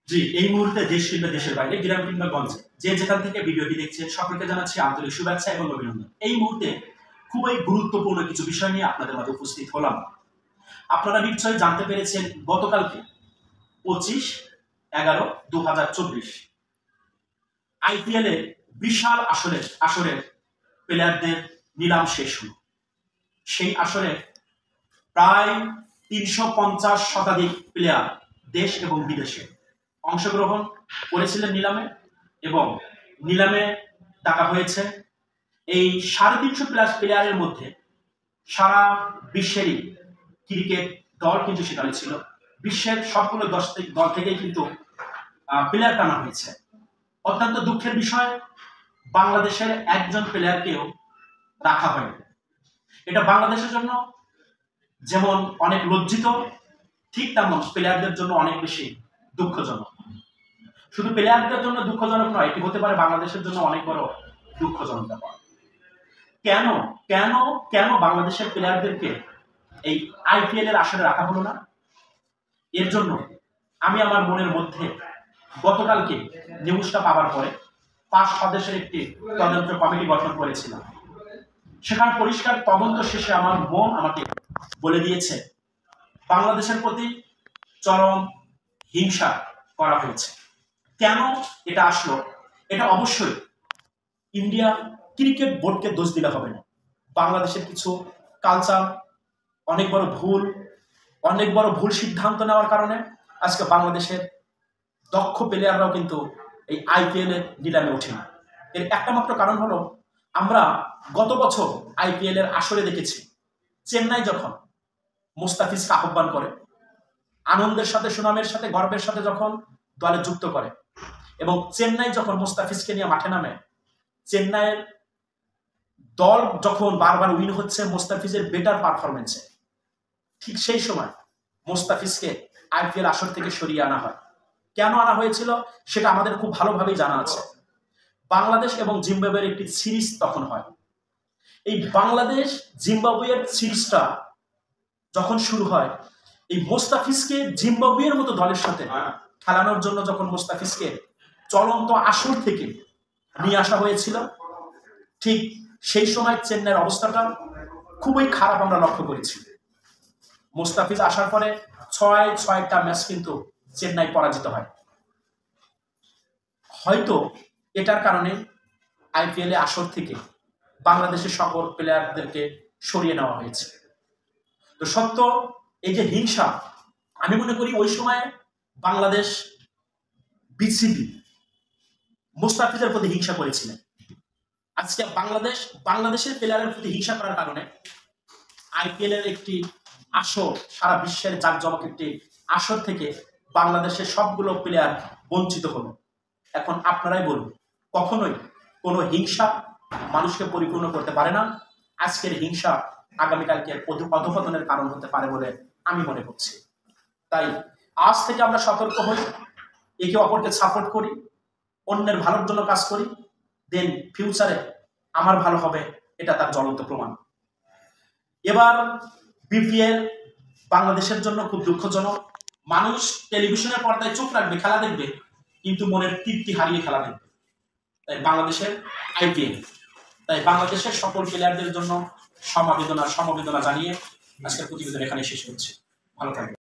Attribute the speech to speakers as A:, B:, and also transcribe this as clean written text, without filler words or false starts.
A: জি, এই মুহূর্তে দেশ কিংবা দেশের বাইরে, গ্রাম কিংবা গঞ্জে যে যেখান থেকে ভিডিওটি দেখছেন সকলকে জানাচ্ছি আন্তরিক শুভেচ্ছা এবং অভিনন্দন। এই মুহূর্তে খুবই গুরুত্বপূর্ণ কিছু বিষয় নিয়ে আপনাদের মাঝে উপস্থিত হলাম। আপনারা নিশ্চয়ই জানতে পেরেছেন গতকালকে 25/11/2024 আইপিএল এর বিশাল আসরের প্লেয়ারদের নিলাম শেষ হলো। সেই আসরে প্রায় 350 শতাধিক প্লেয়ার দেশ এবং বিদেশে অংশগ্রহণ করেছিলেন নিলামে, এবং নিলামে টাকা হয়েছে এই 350 প্লেয়ারের মধ্যে সারা বিশ্বেরই ক্রিকেট দল কিন্তু সেখানে ছিল। বিশ্বের সবগুলো দল থেকেই কিন্তু প্লেয়ার টানা হয়েছে। অত্যন্ত দুঃখের বিষয়, বাংলাদেশের একজন প্লেয়ারকেও রাখা হয়নি। এটা বাংলাদেশের জন্য যেমন অনেক লজ্জিত, ঠিক তেমন প্লেয়ারদের জন্য অনেক বেশি দুঃখজনক। শুধু প্লেয়ারদের জন্য দুঃখজনক নয়, এটি হতে পারে বাংলাদেশের জন্য অনেক বড় দুঃখজনক ব্যাপার। কেন কেন কেন বাংলাদেশের প্লেয়ারদেরকে এই আইপিএল এর আসরে রাখা হলো না? এর জন্য আমি আমার মনের মধ্যে গতকালকে নিউজটা পাওয়ার পরে 5 সদস্যের একটি তদন্ত কমিটি গঠন করেছিলাম। সেখানে পরিষ্কার তদন্ত শেষে আমার মন আমাকে বলে দিয়েছে বাংলাদেশের প্রতি চরম হিংসা করা হয়েছে। কেন এটা আসলো? এটা অবশ্যই ইন্ডিয়া ক্রিকেট বোর্ডকে দোষ দিলে হবে না। বাংলাদেশের কিছু কালচার, অনেক বড় ভুল সিদ্ধান্ত নেওয়ার কারণে আজকে বাংলাদেশের দক্ষ প্লেয়াররাও কিন্তু এই আইপিএল এর নিলামে ওঠে না। এর একটা মাত্র কারণ হলো, আমরা গত বছর আইপিএল এর আসরে দেখেছি চেন্নাই যখন মুস্তাফিজকে আহ্বান করে, আনন্দের সাথে, সুনামের সাথে, গর্বের সাথে যখন দলে যুক্ত করে, এবং চেন্নাই যখন মুস্তাফিজকে নিয়ে মাঠে নামে, চেন্নাইয়ের দল যখন বারবার উইন হচ্ছে মুস্তাফিজের বেটার পারফরমেন্সে, ঠিক সেই সময় মুস্তাফিজকে আইপিএল আসর থেকে সরিয়ে আনা হয়। কেন আনা হয়েছিল সেটা আমাদের খুব ভালোভাবেই জানা আছে। বাংলাদেশ এবং জিম্বাবুয়ের একটি সিরিজ তখন হয়। এই বাংলাদেশ জিম্বাবুয়ের সিরিজটা যখন শুরু হয়, এই মুস্তাফিজকে জিম্বাবুয়ের মতো দলের সাথে খেলানোর জন্য যখন মুস্তাফিজকে চলন্ত আসর থেকে নিয়ে আসা হয়েছিল, ঠিক সেই সময় চেন্নাইয়ের অবস্থাটা খুবই খারাপ আমরা লক্ষ্য করেছি। মুস্তাফিজ আসার পরে 6টা ম্যাচ কিন্তু চেন্নাই পরাজিত হয়। হয়তো এটার কারণে আইপিএল এ আসর থেকে বাংলাদেশের সকল প্লেয়ারদেরকে সরিয়ে নেওয়া হয়েছে। তো সত্য এই যে হিংসা, আমি মনে করি ওই সময় বাংলাদেশ বিসিবি মুস্তাফিজের প্রতি হিংসা করেছিলেন। আজকে বাংলাদেশের প্লেয়ারের প্রতি হিংসা করার কারণে আইপিএল এর একটি আসর, সারা বিশ্বের জাঁকজমক একটি আসর থেকে বাংলাদেশের সবগুলো প্লেয়ার বঞ্চিত হলো। এখন আপনারাই বলুন, কখনোই কোনো হিংসা মানুষকে পরিপূর্ণ করতে পারে না। আজকের হিংসা আগামীকালকে অধঃপতনের কারণ হতে পারে বলে আমি মনে করছি। তাই আজ থেকে আমরা সতর্ক হই, একে অপরকে সাপোর্ট করি, অন্যের ভালোর জন্য কাজ করি, দেন ফিউচারে আমার ভালো হবে, এটা তার জ্বলন্ত প্রমাণ। এবার বিপিএল বাংলাদেশের জন্য খুব দুঃখজনক। মানুষ টেলিভিশনের পর্দায় চোখ রাখবে, খেলা দেখবে, কিন্তু মনের তৃপ্তি হারিয়ে খেলা দেখবে। তাই বাংলাদেশের আইপিএল, তাই বাংলাদেশের সকল প্লেয়ারদের জন্য সমবেদনা জানিয়ে আজকের প্রতিবেদন এখানে শেষ হচ্ছে। ভালো থাকবে।